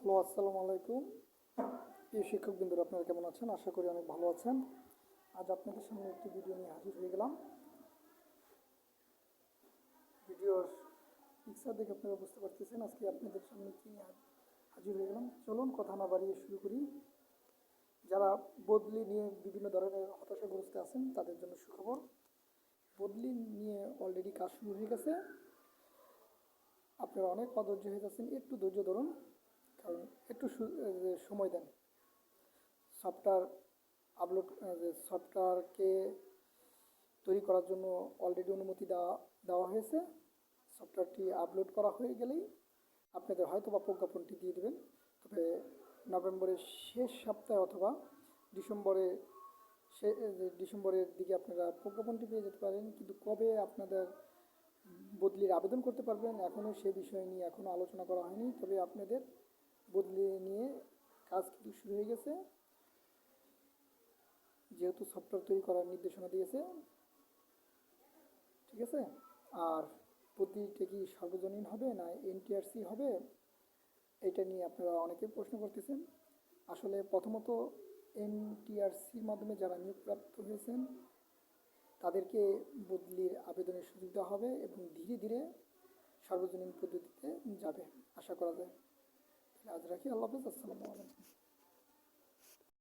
Hello, আসসালামু আলাইকুম। প্রিয় শিক্ষকবৃন্দরা, আপনারা কেমন আছেন? আশা করি অনেক ভালো আছেন। আজ আপনাদের সামনে একটি ভিডিও নিয়ে হাজির হয়ে গেলাম। ভিডিওর পিকচার দেখে আপনারা বুঝতে পারতেছেন আজকে আপনাদের সামনে কি নিয়ে হাজির হয়ে গেলাম। চলুন কথা না বাড়িয়ে শুরু করি। যারা বদলি নিয়ে বিভিন্ন ধরনের হতাশাগ্রস্ত আছেন তাদের জন্য সুখবর। বদলি নিয়ে অলরেডি কাজ শুরু হয়ে গেছে। আপনারা অনেক অধৈর্য হয়ে যাচ্ছেন, একটু ধৈর্য ধরুন, কারণ একটু সময় দেন। সফটওয়্যার আপলোড সফটওয়্যারকে তৈরি করার জন্য অলরেডি অনুমতি দেওয়া হয়েছে। সফটওয়্যারটি আপলোড করা হয়ে গেলেই আপনাদের হয়তো বা প্রজ্ঞাপনটি দিয়ে দেবেন। তবে নভেম্বরের শেষ সপ্তাহে অথবা ডিসেম্বরে ডিসেম্বরের দিকে আপনারা প্রজ্ঞাপনটি পেয়ে যেতে পারেন। কিন্তু কবে আপনাদের বদলির আবেদন করতে পারবেন এখনও সে বিষয় নিয়ে এখনও আলোচনা করা হয়নি। তবে আপনাদের বদলি নিয়ে কাজ কিন্তু শুরু হয়ে গেছে, যেহেতু সফটওয়্যার তৈরি করার নির্দেশনা দিয়েছে। ঠিক আছে। আর বদলিটা কি সর্বজনীন হবে না এনটিআরসি হবে, এটা নিয়ে আপনারা অনেকে প্রশ্ন করতেছেন। আসলে প্রথমত এনটিআরসির মাধ্যমে যারা নিয়োগপ্রাপ্ত হয়েছেন তাদেরকে বদলির আবেদনের সুযোগ দেওয়া হবে এবং ধীরে ধীরে সর্বজনীন পদ্ধতিতে যাবে আশা করা যায়। তাহলে আজ রাখি। আল্লাহ হাফেজ। আসসালামু আলাইকুম।